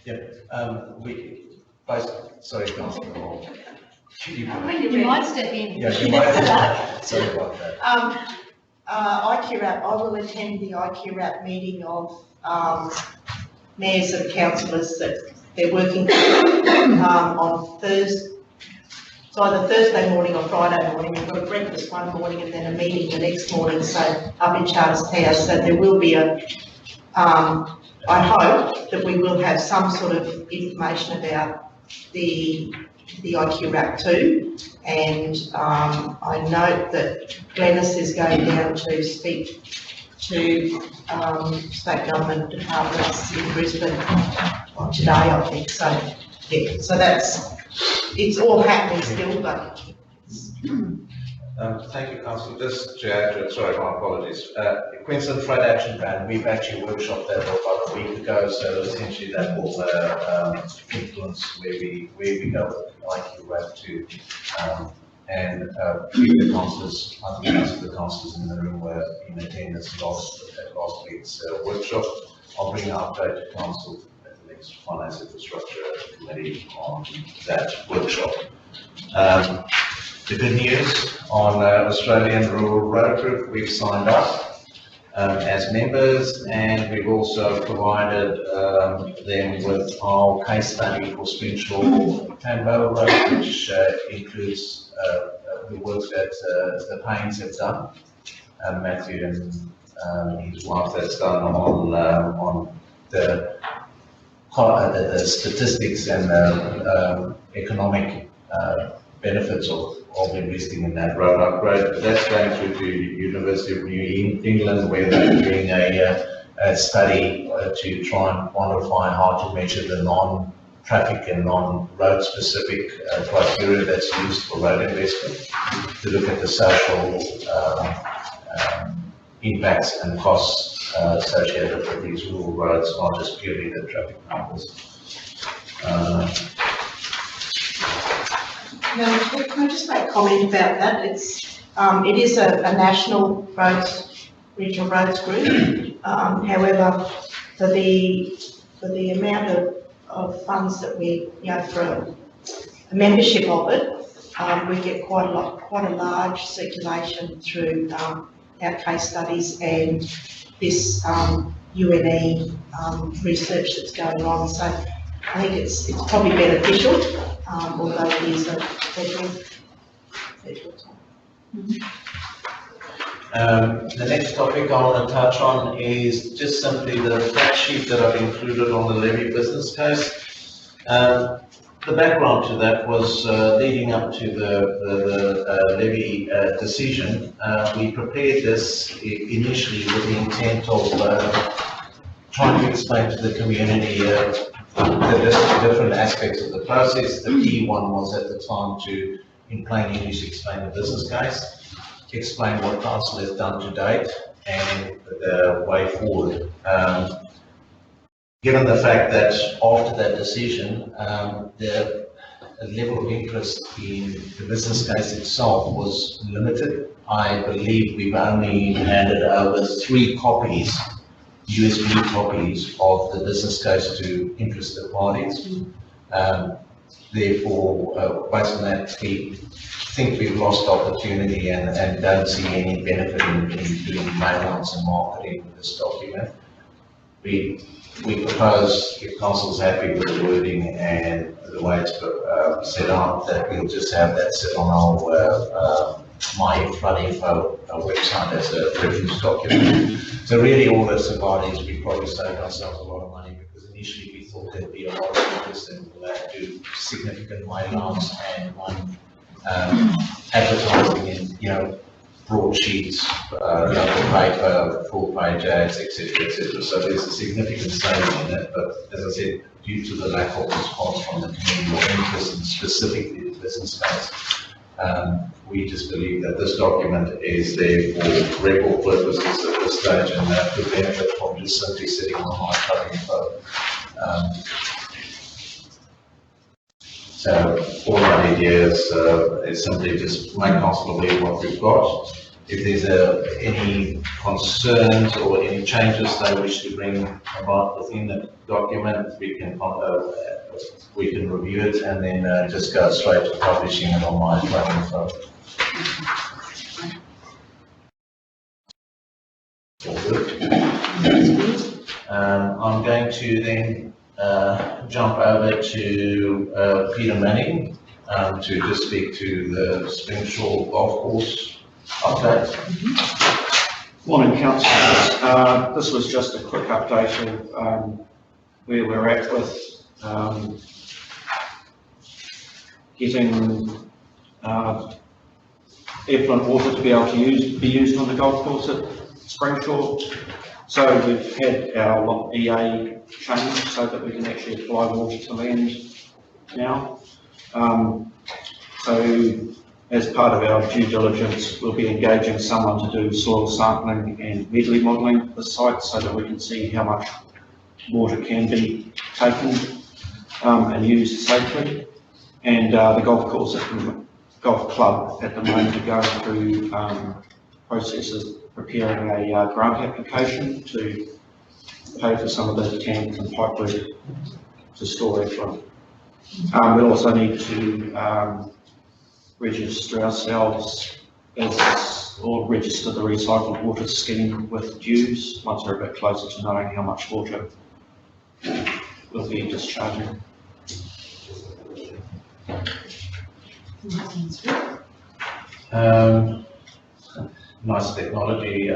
Yeah, sorry, Councillor. You might step in. Yeah, you might. Sorry about that. IQRAP, I will attend the IQRAP meeting of mayors and councillors that they're working on Thursday. It's either Thursday morning or Friday morning. We've got a breakfast one morning and then a meeting the next morning, so up in Charters House. So there will be I hope that we will have some sort of information about the IQRAP too. And I note that Glenys is going down to speak to state government departments in Brisbane today, I think. So yeah, so it's all happening still, but. Thank you, Councillor. Just to add to it, sorry, my apologies. Queensland Flood Action Plan, we've actually workshopped that about a week ago, so essentially that will influence where we go with IQRAP to, and the councillors, I think most of the councillors in the room were in attendance at last week's workshop. I'll bring an update to council at the next Finance Infrastructure Committee on that workshop. The good news on Australian Rural Road Group, we've signed up as members, and we've also provided them with our case study for Springshaw Tambo Road, which includes the work that the Paynes have done, Matthew and his wife that's done on the statistics and economic benefits of investing in that road upgrade. That's going through to University of New England, where they're doing a study to try and quantify how to measure the non-traffic and non-road specific criteria that's used for road investment, to look at the social impacts and costs associated with these rural roads, not just purely the traffic numbers. Can I just make a comment about that? It is a national regional roads group. However, for the amount of funds that we, for a membership of it, we get quite a large circulation through our case studies and this UNE research that's going on. So I think it's probably beneficial, although it is a federal The next topic I want to touch on is just simply the fact sheet that I've included on the levy business case. The background to that was leading up to the levy decision. We prepared this initially with the intent of trying to explain to the community the different aspects of the process. The key one was at the time to, in plain English, explain the business case, explain what council has done to date and the way forward. Given the fact that after that decision, the level of interest in the business case itself was limited. I believe we've only handed over 3 copies, USB copies of the business case to interested parties. Therefore, based on that, we think we've lost opportunity and don't see any benefit in doing mail-outs and marketing with this document. We propose, if council's happy with the wording and the way it's set up, that we'll just have that sit on our My Flood Info website as a reference document. So really all that's about is we probably saved ourselves a lot of money, because initially we thought there'd be a lot of interest and we'll have to do significant mail-outs and advertising in, broadsheets, local paper, full-page ads, etc., etc. So there's a significant saving in it, but as I said, due to the lack of response from the community or interest in specifically the business case, we just believe that this document is there for record purposes at this stage, and that could benefit from just simply sitting on My Flood Info. So all I need here is simply just make council aware what we've got, if there's any concerns or any changes they wish to bring about within the document, we can review it and then just go straight to publishing it on my phone. So. All good. I'm going to then jump over to Peter Manning to just speak to the Springshaw Golf Course update. Morning, councillors. This was just a quick update of where we're at with getting effluent water to be able to be used on the golf course at Springshaw. So we've had our EA changed so that we can actually apply water to land now. So as part of our due diligence, we'll be engaging someone to do soil sampling and medley modelling of the site so that we can see how much water can be taken and used safely. And the golf course, golf club at the moment are going through processes preparing a grant application to pay for some of the tank and pipe work to store effluent. We also need to register ourselves as, or register the recycled water scheme with dues once we're a bit closer to knowing how much water we'll be discharging. Nice technology.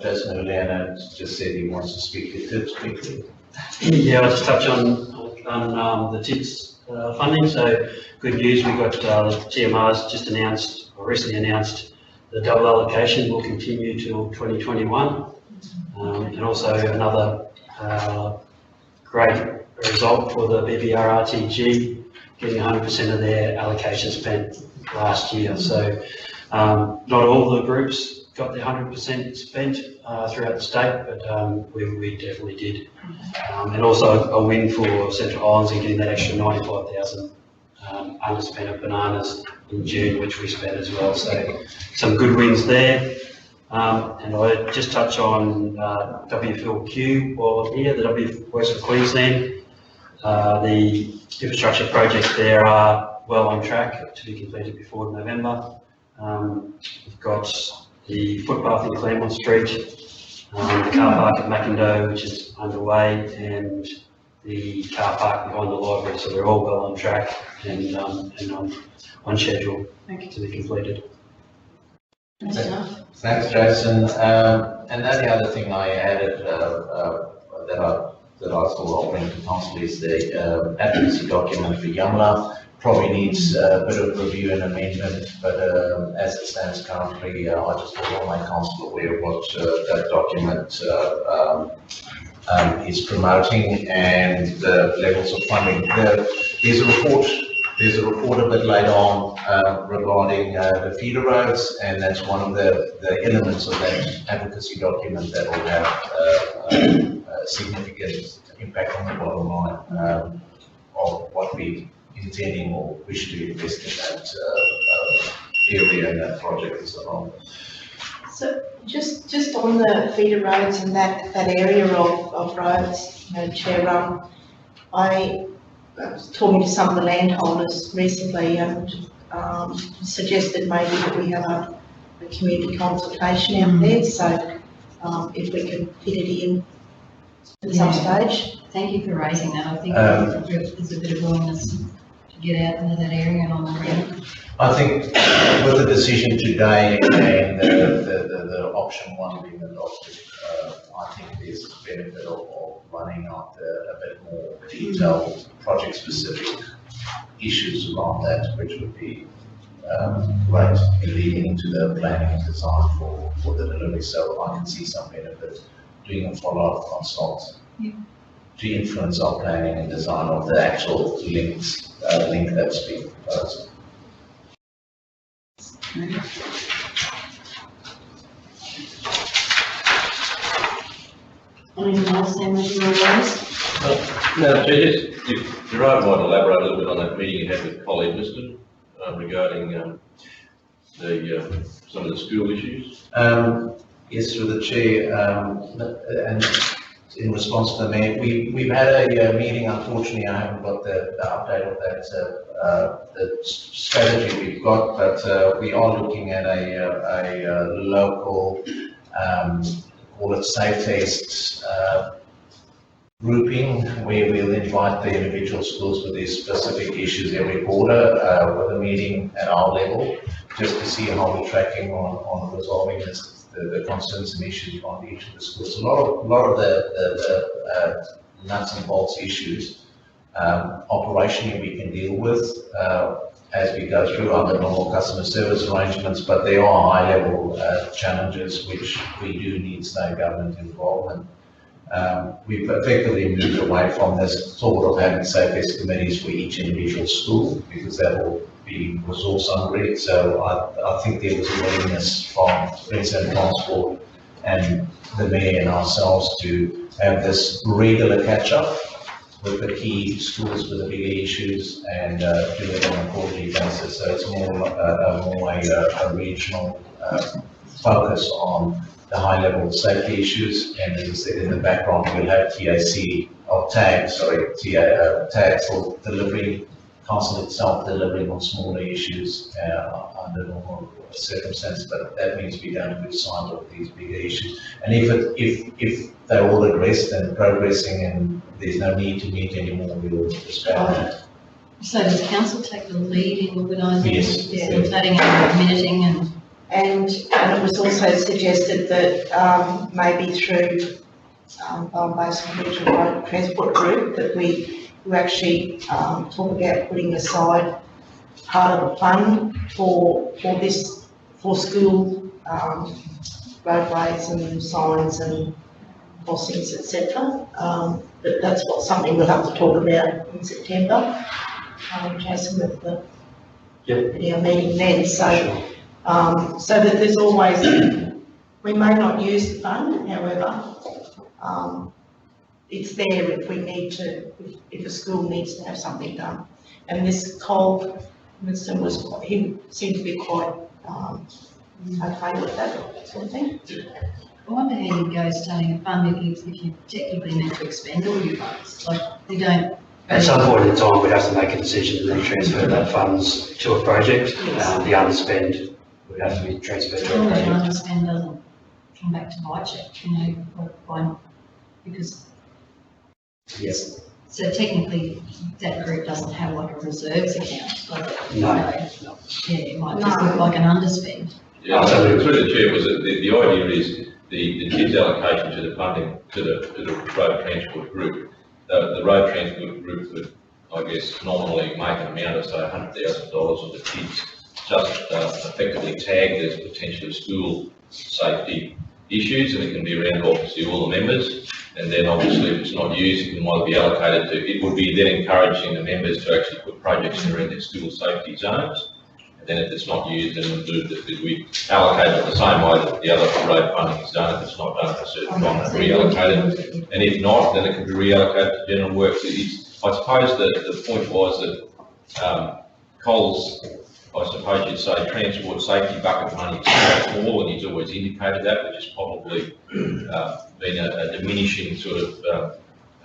Jason Uliana just said he wants to speak to TIPS quickly. Yeah, I'll just touch on the TIPS funding. So good news, we got TMR's just announced, or recently announced, the double allocation will continue till 2021. And also another great result for the BBRRTG, getting 100% of their allocation spent last year. So not all the groups got their 100% spent throughout the state, but we definitely did. And also a win for Central Highlands in getting that extra 95,000 underspent of bananas in June, which we spent as well. So some good wins there. And I just touch on WFLQ while I'm here, the Western Queensland. The infrastructure projects there are well on track to be completed before November. We've got the footpath in Claremont Street, the car park at Mackindoe, which is underway, and the car park behind the library. So they're all well on track and on schedule to be completed. Thanks, Jason. And then the other thing I added that I thought I'll bring to council is the advocacy document for Yamla. Probably needs a bit of review and amendment, but as it stands currently, I just want all my council aware of what that document is promoting and the levels of funding. There's a report a bit later on regarding the feeder roads, and that's one of the elements of that advocacy document that will have a significant impact on the bottom line of what we intending or wish to invest in that area and that project as a whole. So just on the feeder roads and that area of roads, Chair, I was talking to some of the landholders recently and suggested maybe that we have a community consultation out there. So if we can fit it in at some stage. Thank you for raising that. I think there's a bit of willingness to get out into that area and on the ground. I think with the decision today and the option one being adopted, I think there's a benefit of running out a bit more detailed project-specific issues around that, which would be great in leading into the planning and design for the delivery. So I can see some benefit doing a follow-up consult to influence our planning and design of the actual link that's being proposed. Anyone else saying that you were raised? No, just if Gerard might elaborate a little bit on that meeting you had with Colin Liston regarding some of the school issues? Yes, through the chair, and in response to the mayor, we've had a meeting. Unfortunately, I haven't got the update of that, the strategy we've got, but we are looking at a local, call it safe test grouping, where we'll invite the individual schools with these specific issues every quarter, with a meeting at our level, just to see how we're tracking on resolving the concerns and issues on each of the schools. A lot of the nuts and bolts issues, operationally we can deal with as we go through under normal customer service arrangements, but there are high-level challenges which we do need state government involvement. We've effectively moved away from this sort of having safe committees for each individual school, because that will be resource hungry. So I think there was a willingness from Queensland Transport and the mayor and ourselves to have this regular catch-up with the key schools with the bigger issues and do it on a quarterly basis. So it's more a regional focus on the high-level safety issues, and as I said, in the background we'll have TAC or tags for delivery, council itself delivering on smaller issues under normal circumstances, but that means we don't lose sight of these bigger issues. And if they're all addressed and progressing and there's no need to meet anymore, we will respond. So does council take the lead in organising, Yes. facilitating and minuting And it was also suggested that maybe through basically Regional Road Transport Group, that we actually talk about putting aside part of the fund for school roadways and signs and crossings, etc. But that's something we'll have to talk about in September. Jason, with the our meeting then. So. So that there's always, we may not use the fund, however, it's there if we need to, if a school needs to have something done. And this Cole Winston he seemed to be quite okay with that sort of thing. I wonder how you go starting a fund if you technically need to expend all your funds, like you don't. At some point in time, we'd have to make a decision to then transfer that funds to a project. The underspend would have to be transferred to a Surely project. underspend doesn't come back to my check, you know, because. Yes. So technically, that group doesn't have like a reserves account, like, No. yeah, it might just look like an underspend. Yeah, so through the chair, was that the idea is the kids' allocation to the funding to the road transport group. The road transport group would, I guess, nominally make an amount of say $100,000 of the kids just effectively tagged as potentially school safety issues, and it can be around obviously all the members. And then obviously if it's not used, it can either be allocated to, it would be then encouraging the members to actually put projects around their school safety zones. And then if it's not used, then we allocate it the same way that the other road funding is done. If it's not done for a certain time, then reallocate it. And if not, then it can be reallocated to general works. I suppose the point was that Coles, I suppose you'd say transport safety bucket money is small, and he's always indicated that, which has probably been a diminishing sort of,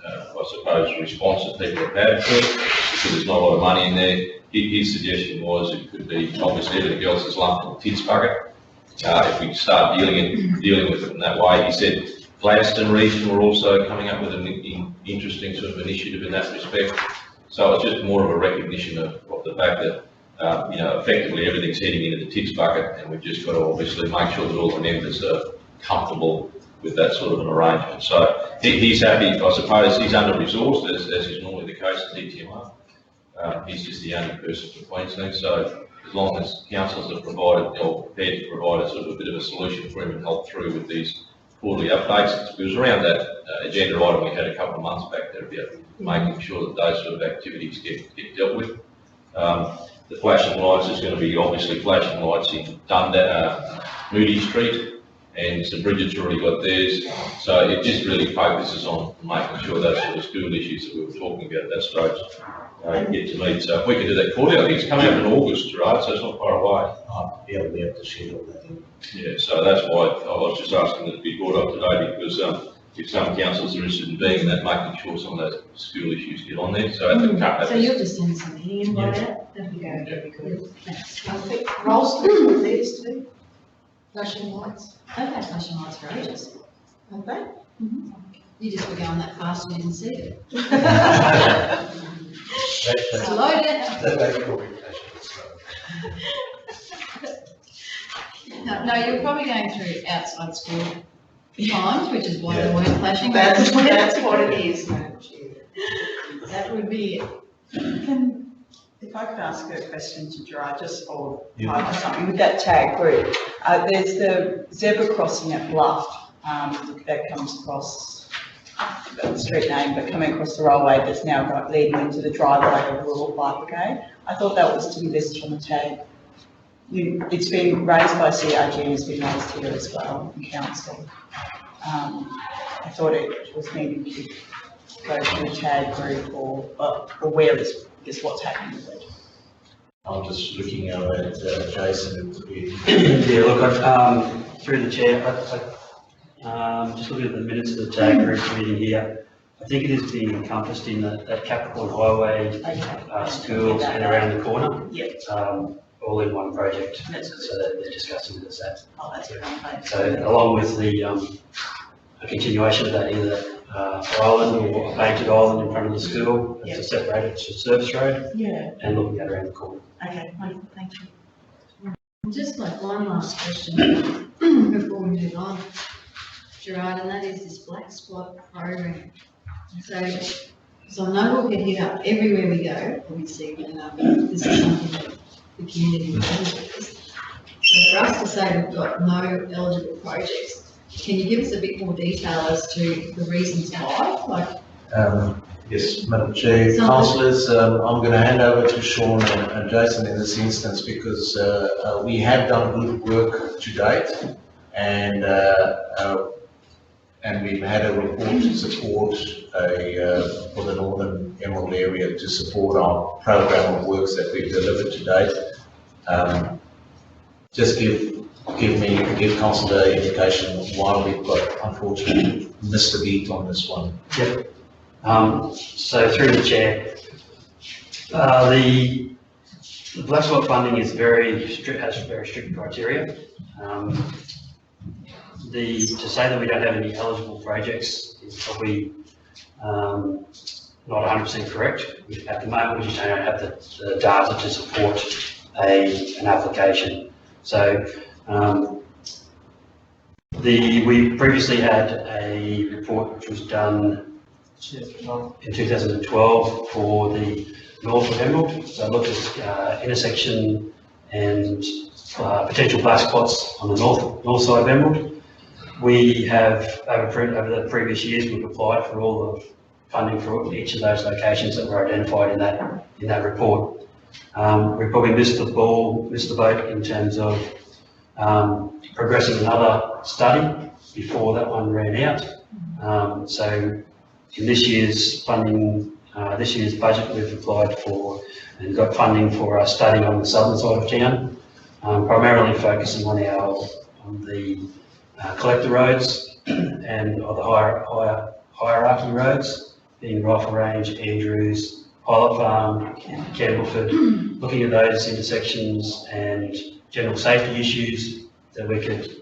I suppose, response that people have had to it, because there's not a lot of money in there. His suggestion was it could be, obviously everything else is lumped in the TIDS bucket. If we start dealing with it in that way, he said Gladstone region were also coming up with an interesting sort of initiative in that respect. So it's just more of a recognition of the fact that effectively everything's heading into the TIDS bucket, and we've just got to obviously make sure that all the members are comfortable with that sort of an arrangement. So he's happy, I suppose. He's under-resourced, as is normally the case at DTMR. He's just the only person for Queensland, so as long as councils are provided, or prepared to provide a sort of a bit of a solution for him and help through with these quarterly updates. It was around that agenda item we had a couple of months back there about making sure that those sort of activities get dealt with. The flashing lights is going to be obviously flashing lights in Moody Street and St Bridget's already got theirs. So it just really focuses on making sure those sort of school issues that we were talking about at that stage get to meet. So if we can do that for you, I think it's coming up in August, right? So it's not far away. Yeah, we have to schedule that in. Yeah, so that's why I was just asking that it be brought up today, because if some councils are interested in being that, making sure some of those school issues get on there. So at the cut, So you'll just send some meeting invite out? That'd be Yeah. very good. Thanks. I think Rolston's got theirs too, flashing lights, I've had flashing lights for ages. have they? You just were going that fast and didn't see it. That's Slow down. No, you're probably going through outside school times, which is why they weren't flashing. That's what it is, Madam Chair. That would be it. If I could ask a question to Gerard, just or Yeah. something with that tag group. There's the zebra crossing at Bluff, that comes across, I forgot the street name, but coming across the railway that's now leading into the driveway of Rural Fire Brigade. I thought that was to be listed on the tag. It's been raised by CRG and it's been raised here as well in council. I thought it was needing to go to the tag group or where is what's happening with it. I'm just looking over at Jason, who could be. Yeah, look, through the chair, just looking at the minutes of the tag group meeting here, I think it is being encompassed in that Capricorn Highway, Okay. schools and around the corner. Yep. All in one project, That's so that they're discussing it as that. Oh, that's what I'm So along with the, a continuation of that, either island or a painted island in front of the school, Yep. to separate it to service road Yeah, and looking at around the corner. okay, wonderful, thank you. Just like one last question before we move on, Gerard, and that is this black spot program. So I know we'll get hit up everywhere we go, when we see this is something that the community needs. So for us to say we've got no eligible projects, can you give us a bit more detail as to the reasons why? Like, Yes, Madam Chair, councillors, I'm going to hand over to Sean and Jason in this instance, because we have done good work to date, and we've had a report to support for the Northern Emerald area to support our program of works that we've delivered to date. Just give council the indication of why we've got, unfortunately, missed a beat on this one. Yep. So through the chair, the black spot funding is has very strict criteria. To say that we don't have any eligible projects is probably not 100% correct. At the moment, we just don't have the data to support an application. So we previously had a report which was done in 2012 for the north of Emerald. So look at intersection and potential black spots on the north side of Emerald. We have, over the previous years, we've applied for all the funding for each of those locations that were identified in that report. We probably missed the boat in terms of progressing another study before that one ran out. So in this year's funding, this year's budget, we've applied for and got funding for a study on the southern side of town, primarily focusing on the collector roads and the hierarchy roads, being Rifle Range, Andrews, Pilot Farm, Campbellford, looking at those intersections and general safety issues that we could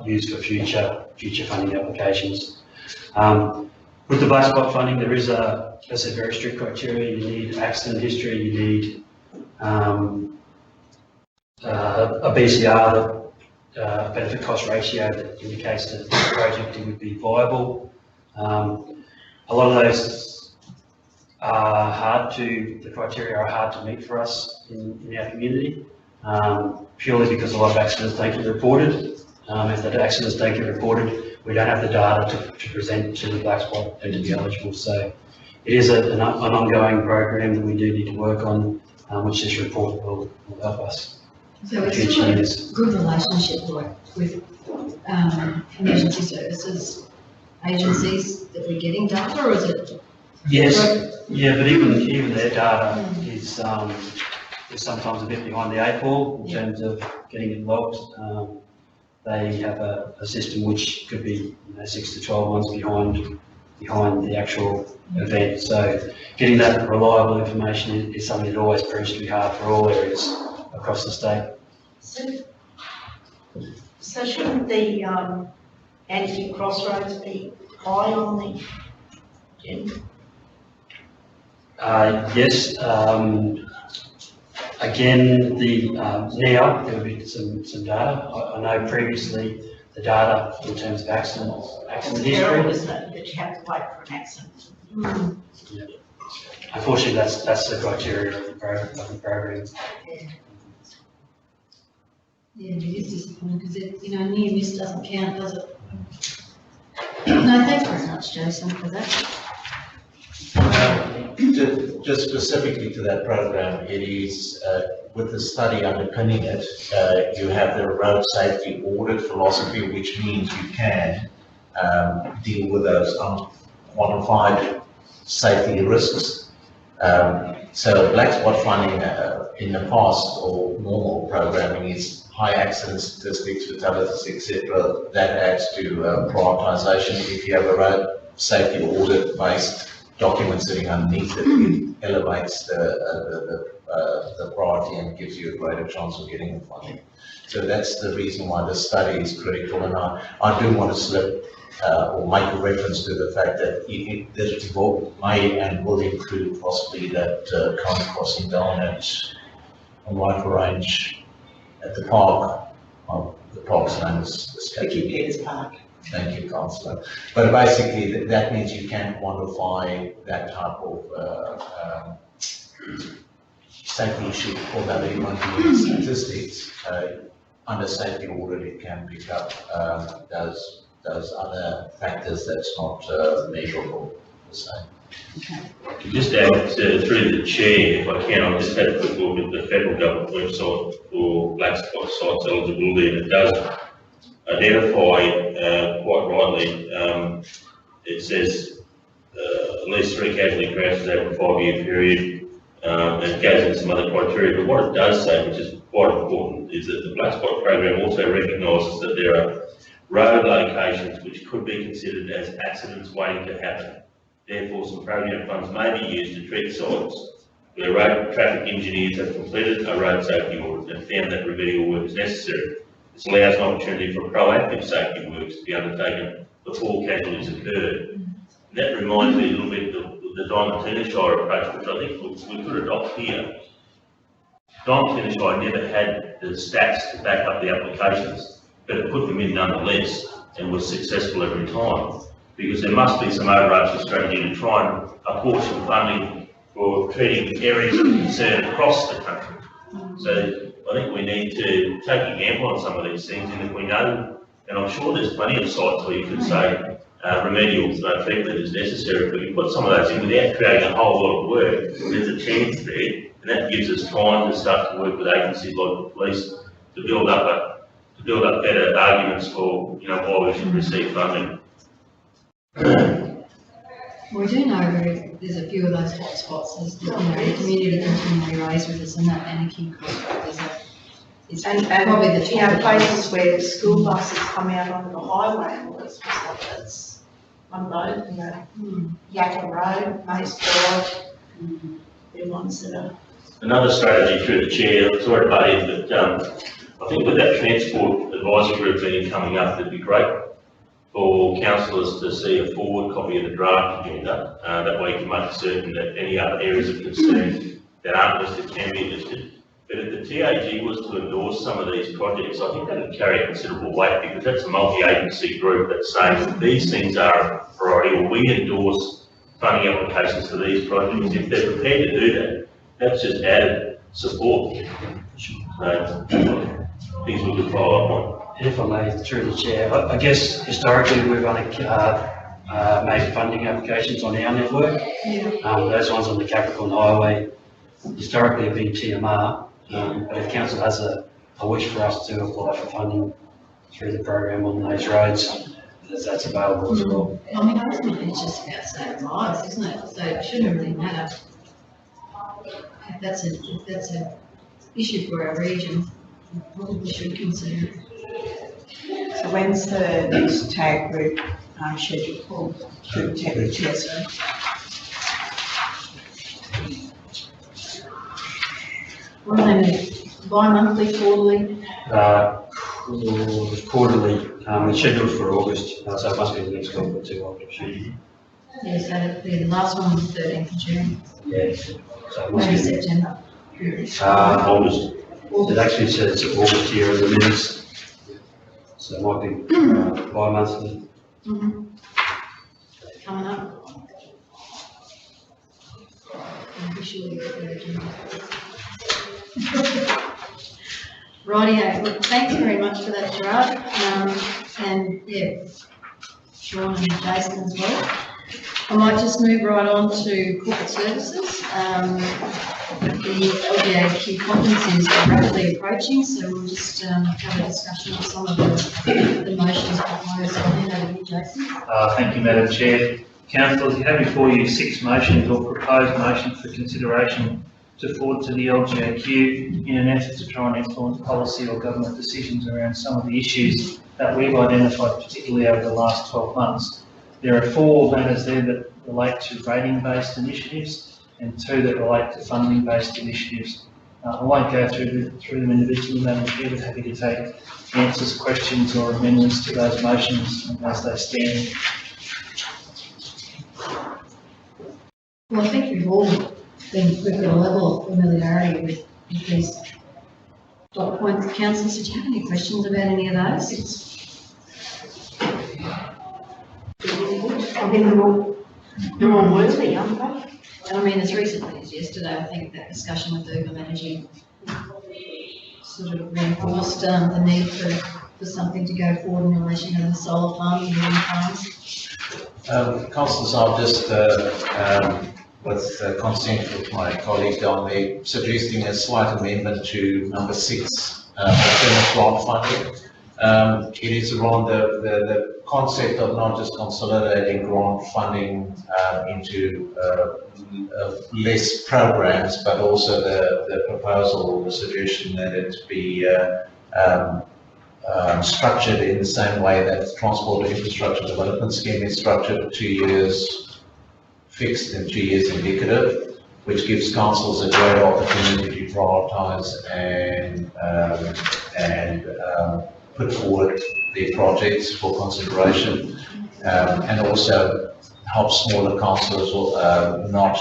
use for future funding applications. With the black spot funding, there is a very strict criteria. You need accident history, you need a BCR, benefit cost ratio, that indicates that the project would be viable. A lot of those are the criteria are hard to meet for us in our community, purely because a lot of accidents don't get reported. If the accidents don't get reported, we don't have the data to present to the black spot and to be eligible. So it is an ongoing program that we do need to work on, which this report will help us. so it's still a good relationship with emergency services agencies that we're getting data, or is it? Yes, yeah, but even their data is sometimes a bit behind the eight ball in terms of getting it logged. They have a system which could be 6 to 12 months behind the actual event. So getting that reliable information is something that always proves to be hard for all areas across the state. So shouldn't the, anti-crossroads be high on the agenda? Yes, again, the now there will be some data. I know previously the data in terms of accident history. Isn't it, that you have to wait for an accident? Unfortunately, that's the criteria of the program. Yeah, it is disappointing because near miss doesn't count, does it? No, thanks very much, Jason, for that. Just specifically to that program, it is, with the study underpinning it, you have the road safety audit philosophy, which means you can deal with those unquantified safety risks. So black spot funding in the past, or normal programming, is high accident statistics, fatalities, etc. That adds to prioritization. If you have a road safety audit based document sitting underneath it, it elevates the priority and gives you a greater chance of getting the funding. So that's the reason why the study is critical. And I do want to slip or make a reference to the fact that this may and will include possibly that current crossing down on Rifle Range at the park. The park's name is Vicky Peters Park. Thank you, Councillor. But basically, that means you can quantify that type of safety issue, although they won't be in statistics. Under safety audit, it can pick up those other factors that's not measurable the same. Just add through the chair, if I can, I've just had a quick look at the federal government website for black spot sites eligibility, and it does identify quite rightly. It says at least 3 casualty crashes over a 5-year period, and it goes into some other criteria. But what it does say, which is quite important, is that the black spot program also recognises that there are road locations which could be considered as accidents waiting to happen. Therefore, some program funds may be used to treat sites where road traffic engineers have completed a road safety audit and found that remedial work is necessary. This allows an opportunity for proactive safety works to be undertaken before casualties occur. And that reminds me a little bit of the Diamantina Shire approach, which I think we could adopt here. Diamantina Shire never had the stats to back up the applications, but it put them in nonetheless and was successful every time. Because there must be some overarching strategy to try and apportion funding for treating areas of concern across the country. So I think we need to take a gamble on some of these things, and if we know, and I'm sure there's plenty of sites where you could say remedial treatment is necessary, but you put some of those in without creating a whole lot of work, there's a chance there, and that gives us time to start to work with agencies like the police to build up better arguments for why we should receive funding. We do know there's a few of those hot spots, as the community continually raised with us, and that Anakin Crossroads is probably the top. Places where school buses come out onto the highway and all this stuff, that's one of those, Yakka Road, Mace Drive, they're ones that are. Another strategy through the chair, sorry to butt in, but I think with that transport advisory group meeting coming up, it'd be great for councillors to see a forward copy of the draft agenda. That way you can make certain that any other areas of concern that aren't listed can be listed. But if the TAG was to endorse some of these projects, I think that would carry a considerable weight, because that's a multi-agency group that's saying that these things are a priority, or we endorse funding applications for these projects. If they're prepared to do that, that's just added support. So, things we could follow up on. If I may, through the chair, I guess historically we've only made funding applications on our network. Those ones on the Capricorn Highway historically have been TMR, but if council has a wish for us to apply for funding through the program on those roads, that's available as well. I mean, ultimately, it's just about saving lives, isn't it? So it shouldn't really matter. If that's a issue for our region, we probably should consider it. So when's the next tag group scheduled to take the test? What do they need? Bi-monthly, quarterly? Quarterly, it's scheduled for August, so it must be the next one or two, I'm assuming. Yeah, so it'd be the last one was 13th of June, Yeah, so it must maybe be, September. August. it actually says August here in the minutes. So it might be bi-monthly. Mhm. Coming up. I'm pretty sure you got that agenda. Rightio, well, thanks very much for that, Gerard. And yeah, Sean and Jason as well. I might just move right on to corporate services. The LGAQ conference is rapidly approaching, so we'll just have a discussion of some of the motions proposed. I'll hand over to you, Jason. Thank you, Madam Chair. Councillors, you have before you 6 motions or proposed motions for consideration to forward to the LGAQ in an effort to try and influence policy or government decisions around some of the issues that we've identified, particularly over the last 12 months. There are 4 matters there that relate to rating-based initiatives and 2 that relate to funding-based initiatives. I won't go through them individually, Madam Chair, but happy to take answers, questions or amendments to those motions as they stand. Well, I think we've got a level of familiarity with these dot points. Councillors, did you have any questions about any of those? I mean, they're all worthy, aren't they? I mean, as recently as yesterday, I think that discussion with Urban Energy sort of reinforced the need for something to go forward in relation to the solar farms and wind farms. Councillors, I'll just, with consent with my colleague down there, suggesting a slight amendment to number 6, alternate grant funding. It is around the concept of not just consolidating grant funding into less programs, but also the proposal, the suggestion that it be structured in the same way that the Transport Infrastructure Development Scheme is structured, 2 years fixed and 2 years indicative, which gives councils a great opportunity to prioritise and put forward their projects for consideration, and also help smaller councils not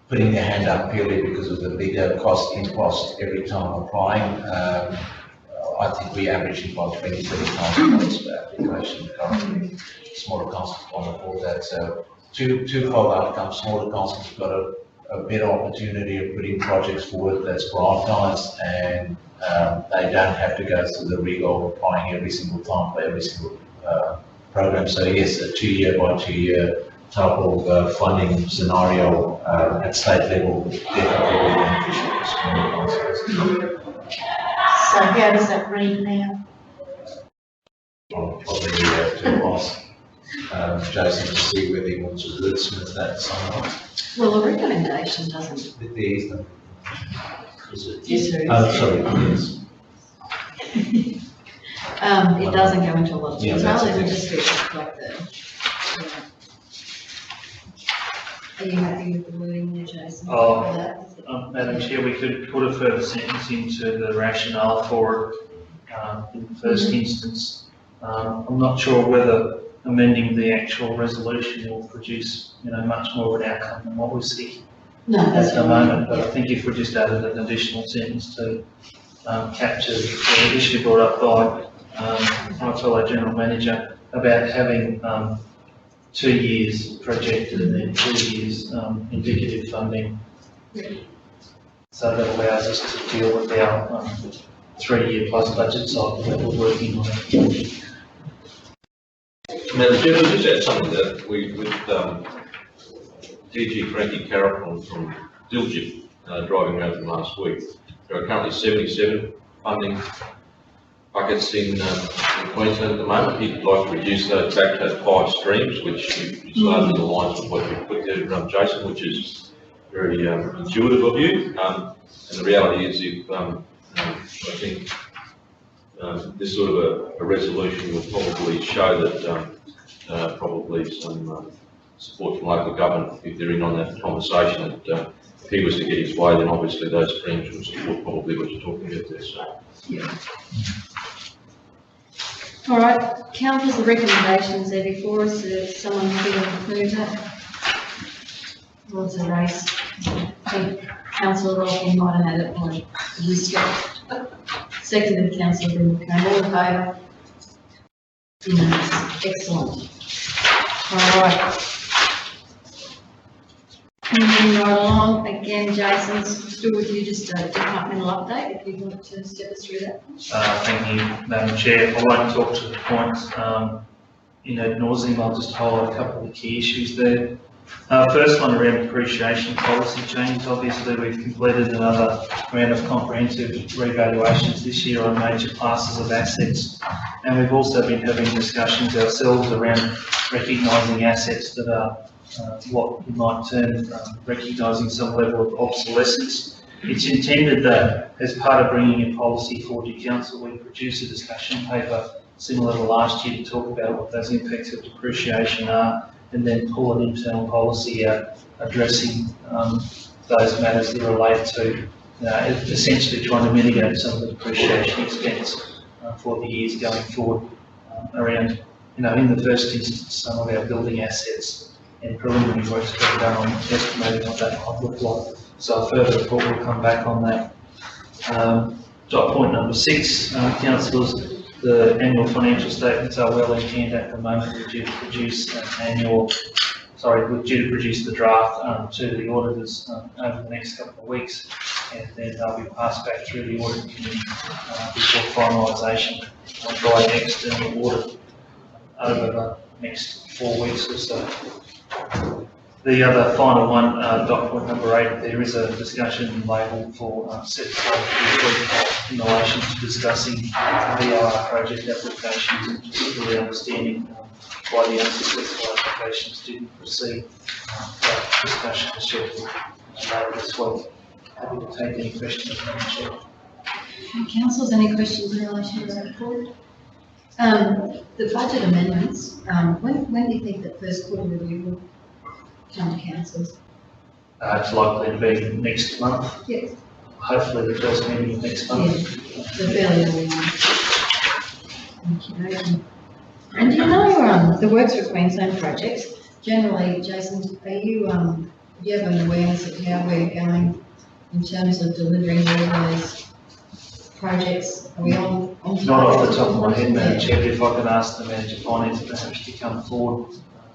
putting their hand up purely because of the bigger impost every time applying. I think we're averaging about 20,000 points per application currently. Smaller councils can't afford that. So twofold outcomes. Smaller councils have got a better opportunity of putting projects forward that's prioritised, and they don't have to go through the rigor of applying every single time for every single program. So yes, a 2 year by 2 year type of funding scenario at state level definitely will be beneficial for smaller councils. So how does that read now? I'll probably have to ask Jason to see whether he wants to wordsmith that somewhat. Well, the recommendation doesn't. There is them. Is it? Yes, there is. Oh, sorry, yes. It doesn't go into a lot of Yeah, detail, that's it would okay. just be like Are you happy with the wording there, Jason? Oh. For that? Madam Chair, we could put a further sentence into the rationale for it in the first instance. I'm not sure whether amending the actual resolution will produce, much more of an outcome than what we see No, that's at the fine. moment, but I think if we just added an additional sentence to capture the issue brought up by my fellow General Manager about having 2 years projected and then 2 years indicative funding. So that allows us to deal with our 3-year plus budget cycle that we're working on. Madam Chair, just add something that we, with DG Frankie Carroll from Diljit driving around from last week. There are currently 77 funding buckets in Queensland at the moment. He'd like to reduce those back to 5 streams, which is largely aligns with what you put there, Jason, which is very intuitive of you. And the reality is, if I think this sort of a resolution would probably show that probably some support from local government, if they're in on that conversation, that if he was to get his way, then obviously those streams would support probably what you're talking about there. So. Yeah. All right, councillors, the recommendations there before us, if someone feel include that. Well, it's a race. I think Councillor Rolfe might have had it on respect. Seconded Councillor Brimble. All in favour? Unanimous. Excellent. All right. Moving right along, again, Jason, still with you, just a departmental update, if you'd like to step us through that. Thank you, Madam Chair. I won't talk to the points ad nauseam. I'll just highlight a couple of key issues there. First one around depreciation policy change. Obviously, we've completed another round of comprehensive revaluations this year on major classes of assets, and we've also been having discussions ourselves around recognising assets that are what you might term recognising some level of obsolescence. It's intended that as part of bringing a policy forward to council, we produce a discussion paper similar to last year to talk about what those impacts of depreciation are, and then pull an internal policy out addressing those matters that relate to essentially trying to mitigate some of the depreciation expense for the years going forward around, in the first instance, some of our building assets, and preliminary work's being done on estimating what that might look like. So a further report will come back on that. Dot point number 6, councillors, the annual financial statements are well in hand at the moment. We're due to produce the draft to the auditors over the next couple of weeks, and then they'll be passed back through the audit committee before finalisation by an external audit over the next 4 weeks or so. The other final one, dot point number 8, there is a discussion labelled for set in relation to discussing VRR project applications, and particularly understanding why the unsuccessful applications didn't proceed. That discussion is scheduled later as well. Happy to take any questions, Madam Chair. Councillors, any questions in relation to that report? The budget amendments, when do you think that first quarter review will come to councils? It's likely to be next month. Yes. Hopefully the first meeting of next month. Yeah, the fairly early one. Thank you. And do you know the Works for Queensland projects? Generally, Jason, do you have an awareness of how we're going in terms of delivering all those projects? Are we on Not off the top of my head, Madam Chair, if I could ask the Manager of Finance perhaps to come forward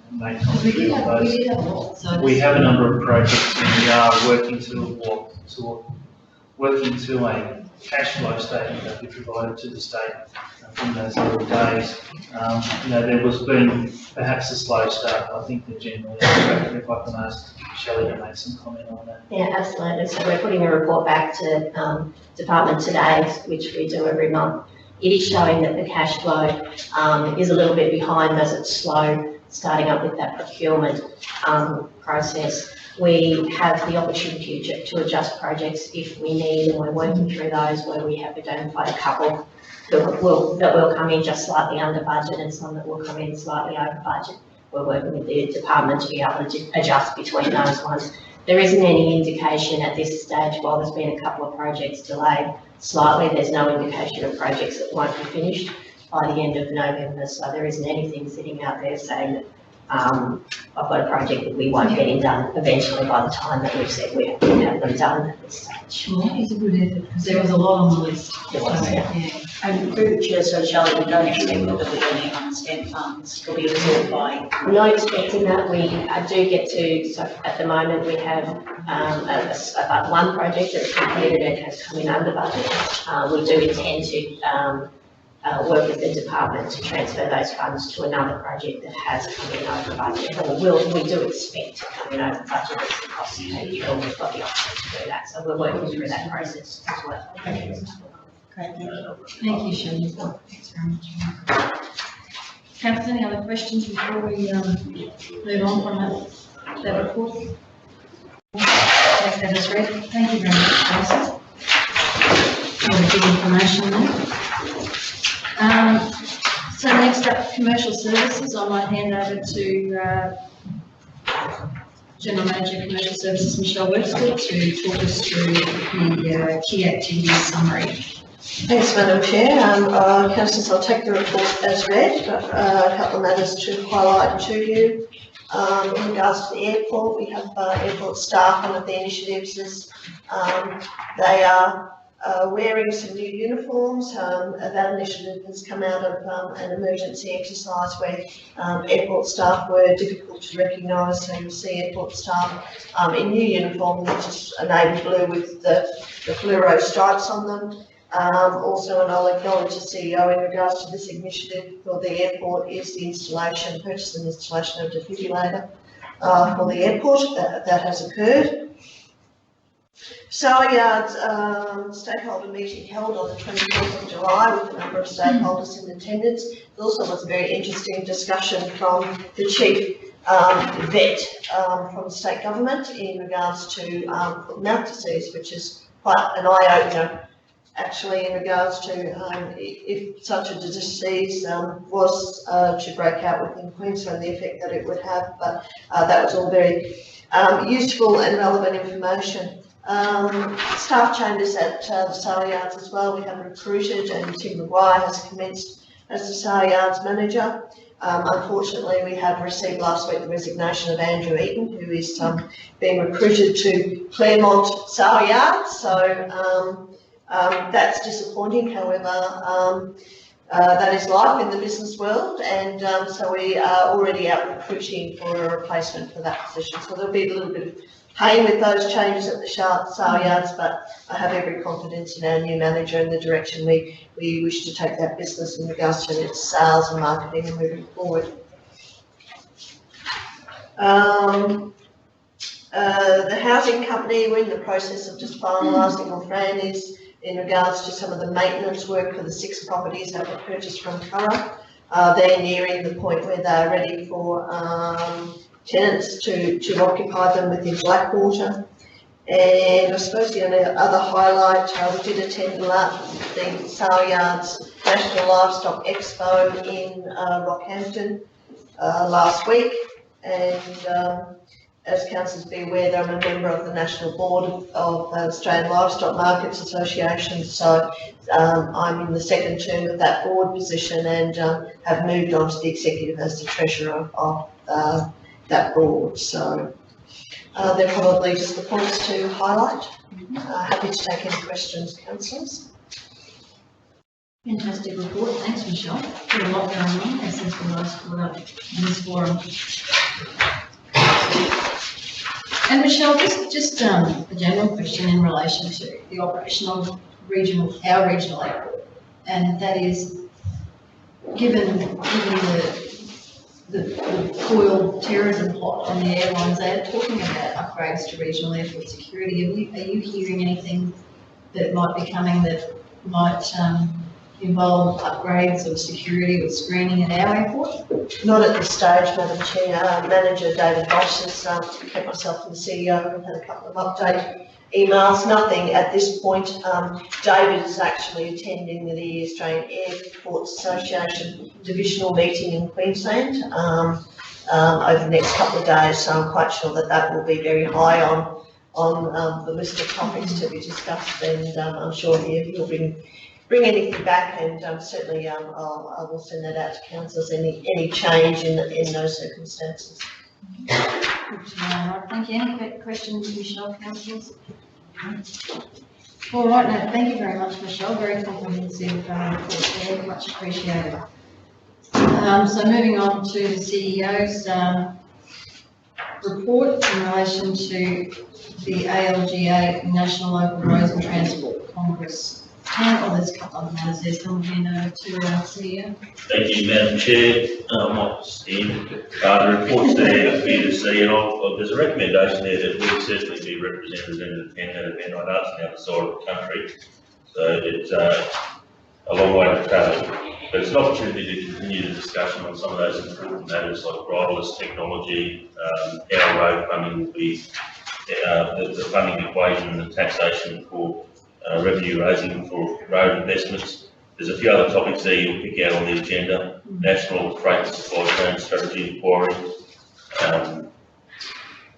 and make comments on those. We did have a lot. So We have a number of projects, and we are working to a cash flow statement that we provided to the state in those early days. There was been perhaps a slow start. I think they're generally on track. If I can ask Shelley to make some comment on that. Yeah, absolutely. So we're putting a report back to department today, which we do every month. It is showing that the cash flow is a little bit behind as it's slow starting up with that procurement process. We have the opportunity to adjust projects if we need, and we're working through those where we have identified a couple that will come in just slightly under budget and some that will come in slightly over budget. We're working with the department to be able to adjust between those ones. There isn't any indication at this stage, while there's been a couple of projects delayed slightly, there's no indication of projects that won't be finished by the end of November. So there isn't anything sitting out there saying that I've got a project that we won't get it done eventually by the time that we've said we have them done at this stage. well, that was a good effort because there was a lot on the list. There was, yeah. And through the chair, so Shelley, we don't expect that the building unspent funds will be absorbed by. I'm not expecting that. We do get to, so at the moment we have about one project that's completed and has come in under budget. We do intend to work with the department to transfer those funds to another project that has come in over budget. Or we do expect to come in over budget as the costs are paid, and we've got the option to do that. So we're working through that process as well. Great, thank you. Thank you, Shelley. Thanks very much. Councillor, any other questions before we move on from that report? Take that as read. Thank you very much, Councillor. For the good information there. So next up, commercial services. I might hand over to General Manager Commercial Services, Michelle Webster, to talk us through the key activities summary. Thanks, Madam Chair. Councillors, I'll take the report as read, but a couple of matters to highlight to you. In regards to the airport, we have airport staff. One of the initiatives is they are wearing some new uniforms. That initiative has come out of an emergency exercise where airport staff were difficult to recognise. So you'll see airport staff in new uniform, which is a navy blue with the fluoro stripes on them. Also, and I'll acknowledge the CEO in regards to this initiative for the airport, is the purchase and installation of a defibrillator for the airport. That has occurred. Sale Yards stakeholder meeting held on the 24th of July with a number of stakeholders in attendance. There also was a very interesting discussion from the chief vet from the state government in regards to mouth disease, which is quite an eye-opener actually in regards to if such a disease was to break out within Queensland, the effect that it would have. But that was all very useful and relevant information. Staff changes at the Sale Yards as well. We have recruited, and Tim Maguire has commenced as the Sale Yards manager. Unfortunately, we have received last week the resignation of Andrew Eaton, who is being recruited to Claremont Sale Yards. So that's disappointing. However, that is life in the business world, and so we are already out recruiting for a replacement for that position. So there'll be a little bit of pain with those changes at the Sale Yards, but I have every confidence in our new manager and the direction we wish to take that business in regards to its sales and marketing and moving forward. The housing company, we're in the process of just finalising, or Fran is, in regards to some of the maintenance work for the 6 properties that were purchased from Curragh. They're nearing the point where they're ready for tenants to occupy them within Blackwater. And I suppose the only other highlight, we did attend the Sale Yards National Livestock Expo in Rockhampton last week. And as councillors be aware, that I'm a member of the National Board of Australian Livestock Markets Association. So I'm in the second term of that board position, and have moved on to the executive as the treasurer of that board. So they're probably just the points to highlight. Happy to take any questions, councillors. Fantastic report. Thanks, Michelle. Got a lot going on since we last caught up in this forum. And Michelle, just a general question in relation to the operation of our regional airport, and that is, given the foiled terrorism plot on the airlines, they are talking about upgrades to regional airport security. Are you hearing anything that might be coming that might involve upgrades of security or screening at our airport? Not at this stage, Madam Chair. Manager David Bosch has kept myself and the CEO. We've had a couple of update emails. Nothing at this point. David is actually attending the Australian Airports Association divisional meeting in Queensland over the next couple of days. So I'm quite sure that will be very high on the list of topics to be discussed, and I'm sure he'll bring anything back, and certainly I will send that out to councillors, any change in those circumstances. Thank you. Any questions, Michelle, councillors? All right, no, thank you very much, Michelle. Very comprehensive report there, much appreciated. So moving on to the CEO's report in relation to the ALGA National Local Roads and Transport Congress. There's a couple of matters there, so I'm going to our CEO. Thank you, Madam Chair. I might stand. The report's there for you to see, and there's a recommendation there that we certainly be represented in an event like us on the other side of the country. So So it's a long way to travel. But it's an opportunity to continue the discussion on some of those important matters like driverless technology, how road funding will be, the funding equation and the taxation for revenue raising for road investments. There's a few other topics there you'll pick out on the agenda. National freight and supply chain strategy inquiry.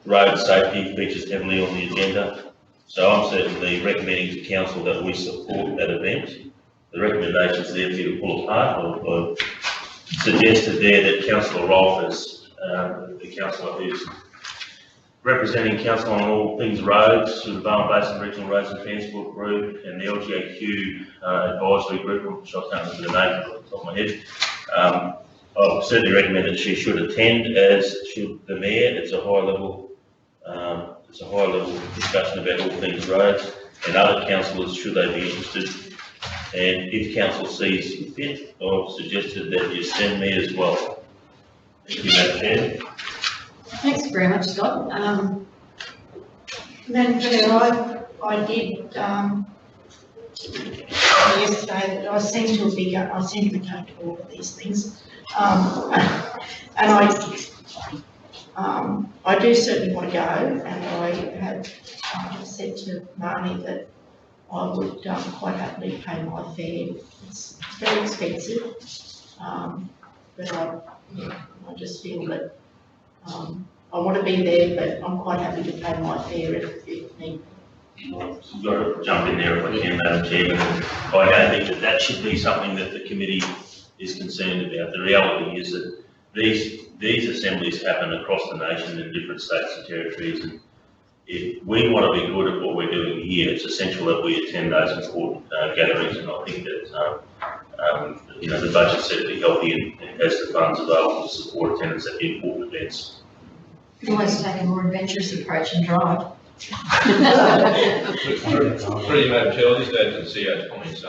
Road safety features heavily on the agenda. So I'm certainly recommending to council that we support that event. The recommendations there for you to pull apart. I've suggested there that Councillor Rolfers, the councillor who's representing council on all things roads, through the Barwon Basin Regional Roads and Transport Group and the LGAQ advisory group, which I can't remember the name off the top of my head. I certainly recommend that she should attend, as should the mayor. It's a high level discussion about all things roads, and other councillors should they be interested. And if council sees fit, I've suggested that you send me as well. Thank you, Madam Chair. Thanks very much, Scott. Madam Chair, I did, yesterday that I seem to be going to all of these things. And I do certainly want to go, and I have said to Marnie that I would quite happily pay my fare. It's very expensive, but I just feel that I want to be there, but I'm quite happy to pay my fare if need. I've got to jump in there if I can, Madam Chairman. I don't think that should be something that the committee is concerned about. The reality is that these assemblies happen across the nation in different states and territories, and if we want to be good at what we're doing here, it's essential that we attend those important gatherings, and I think that the budget's certainly healthy and has the funds available to support attendance at the important events. You can always take a more adventurous approach and drive. Pretty Madam Chair, I'll just add to the CEO's comments.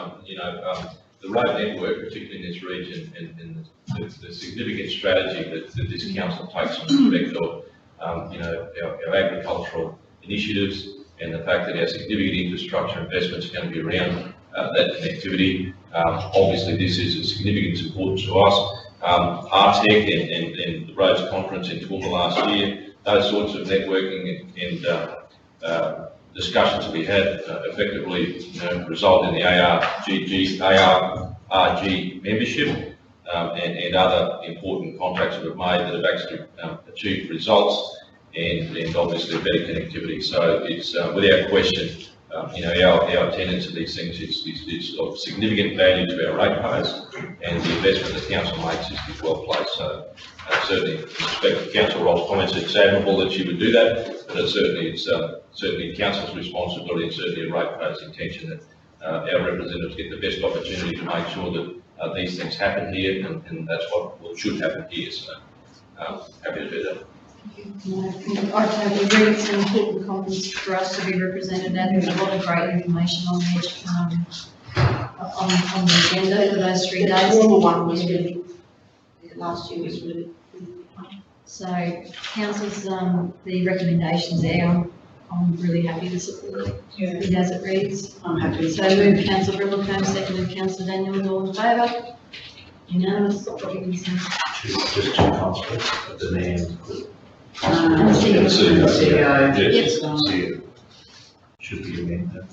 The road network, particularly in this region, and the significant strategy that this council takes in respect of, our agricultural initiatives, and the fact that our significant infrastructure investments are going to be around that connectivity. Obviously, this is of significant importance to us. RTEC and the Roads Conference in Toowoomba last year, those sorts of networking and discussions that we had effectively result in the ARG membership and other important contracts that we've made that have actually achieved results and obviously better connectivity. So it's without question, our attendance at these things is of significant value to our ratepayers, and the investment the council makes is well placed. So certainly, in respect to Councillor Roll's comments, it's admirable that she would do that, but it's certainly council's responsibility and certainly a ratepayer's intention that our representatives get the best opportunity to make sure that these things happen here, and that's what should happen here. So happy to do that. I totally agree. It's an important conference for us to be represented at. There's a lot of great information on the agenda for those 3 days. The former one was really, last year was really fun. So council's, the recommendations there, I'm really happy to support it. Yeah. As it reads. I'm happy. So move Councillor Brindlecombe, seconded Councillor Daniels, all in favour? Unanimous. What do you think? Just two councillors, but the name. And the CEO. Yes, should be amended.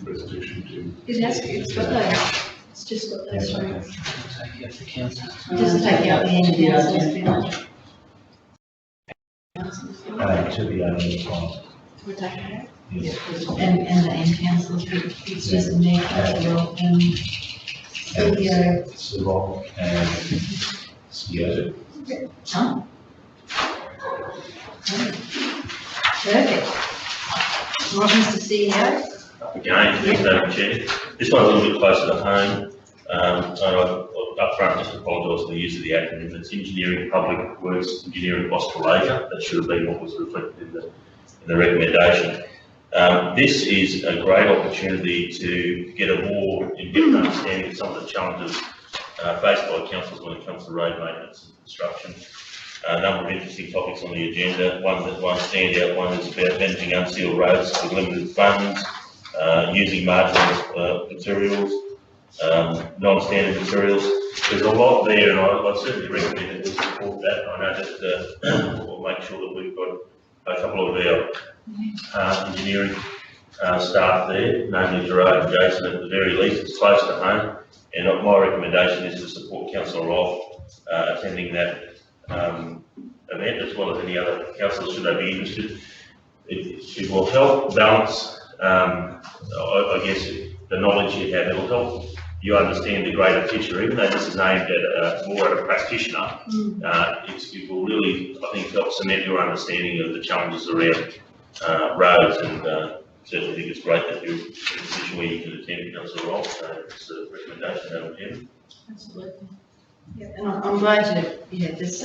Resolution to. It's got those. It's just got those three. Take out the council. Just take out the end councils. To the only one. We're taking it out? Yes. And the end councils, it's just the mayor, councillor, and CEO. Civil and CEO. Huh? Perfect. Right, Mr. CEO? Again, thanks, Madam Chair. This one's a little bit closer to home. So up front, just apologise for the use of the acronym. It's Engineering Public Works Engineering Australasia. That should have been what was reflected in the recommendation. This is a great opportunity to get a more in-depth understanding of some of the challenges faced by councils when it comes to road maintenance and construction. A number of interesting topics on the agenda. One standout one is about managing unsealed roads with limited funds. using marginal materials, non-standard materials. There's a lot there, and I certainly recommend that we support that. I know that we'll make sure that we've got a couple of our engineering staff there, namely Gerard and Jason at the very least. It's close to home, and my recommendation is to support Councillor Rolfe attending that event, as well as any other councillors should they be interested. It will help balance, I guess, the knowledge you have. It will help you understand the greater picture, even though this is aimed at more at a practitioner. It will really, I think, help cement your understanding of the challenges around roads, and certainly think it's great that you're in a position where you can attend Councillor Rolfe, so it's a recommendation that will attend. Absolutely. Yeah, and I'm glad this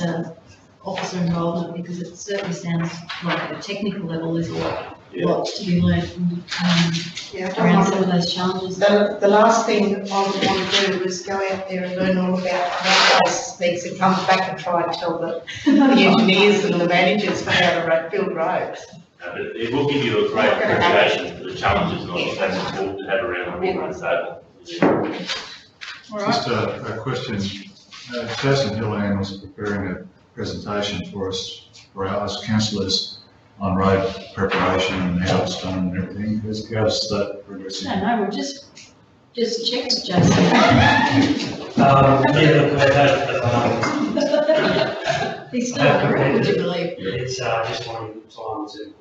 officer involvement, because it certainly sounds like at a technical level there's a lot to be learned around some of those challenges. The last thing I would want to do is go out there and learn all about how those speaks and come back and try and tell the engineers and the managers how to build roads. But it will give you a great appreciation for the challenges, and I think that's important to have around the table. Just a question. Jason Hillan was preparing a presentation for us, for us councillors, on road preparation and how it's done and everything. How's that progressing? No, we'll just checked, Jason. He's still correct, would you believe? It's just one time to,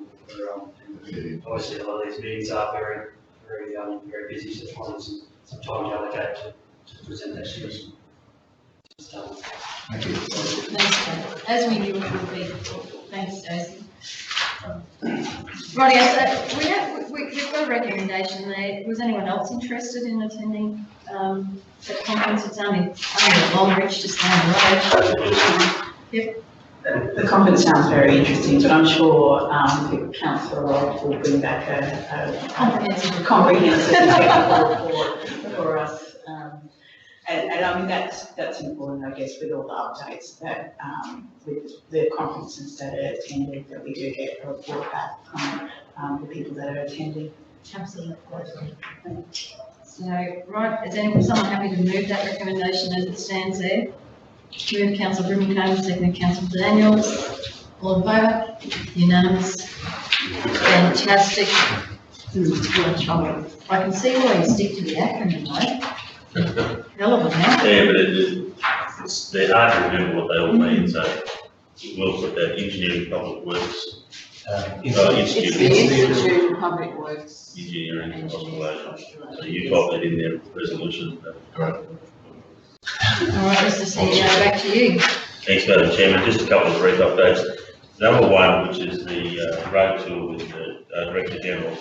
obviously a lot of these meetings are very busy, so just wanted some time to allocate to present that to us. Thank you. Thanks, Jason. As we knew it would be. Thanks, Jason. Rightio, so we've got a recommendation there. Was anyone else interested in attending that conference? It's only at Longreach, just down the road. Yep. The conference sounds very interesting, but I'm sure Councillor Rolfe will bring back a comprehensive technical report for us. And I mean, that's important, I guess, with all the updates that, with the conferences that are attended, that we do get a report back from the people that are attending. Absolutely. So, right, is someone happy to move that recommendation as it stands there? Moved Councillor Brimacombe, seconded Councillor Daniels. All in favour? Unanimous. Fantastic. I can see why you stick to the acronym, mate. Hell of a mouth. Yeah, but they're hard to remember what they all mean, so we'll put that engineering public works. It's the Institute of Public Works. Engineering and Australasia. So you got that in their resolution. Great. All right, Mr. CEO, back to you. Thanks, Madam Chairman. Just a couple of brief updates. Number one, which is the road tour with the Director General.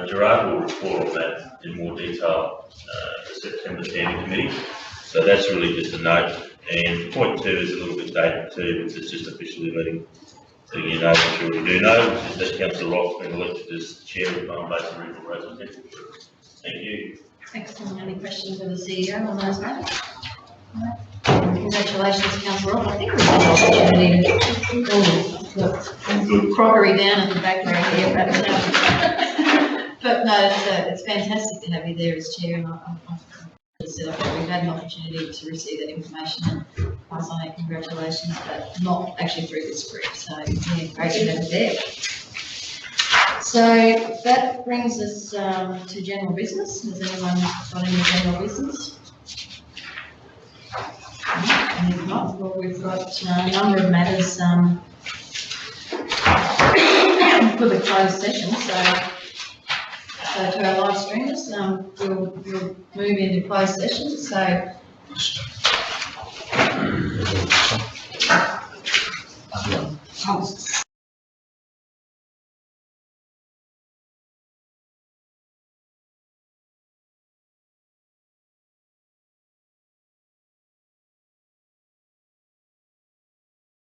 Gerard will report on that in more detail at the September Standing Committee. So that's really just a note. And point two is a little bit dated too, because it's just officially letting you know what you already do know, which is that Councillor Rolfe has been elected as Chair of the Palm Basin Regional Roads and Technical Group. Thank you. Excellent. Any questions for the CEO on those matters? Congratulations, Councillor Rolfe. I think we've had an opportunity to crockery down at the back right here, but no, it's fantastic to have you there as Chair, and we've had an opportunity to receive that information and pass on our congratulations, but not actually through this group. So yeah, great to have you there. So that brings us to general business. Has anyone got any general business? And if not, well, we've got a number of matters for the closed session. So to our live streamers, we'll move into closed session. So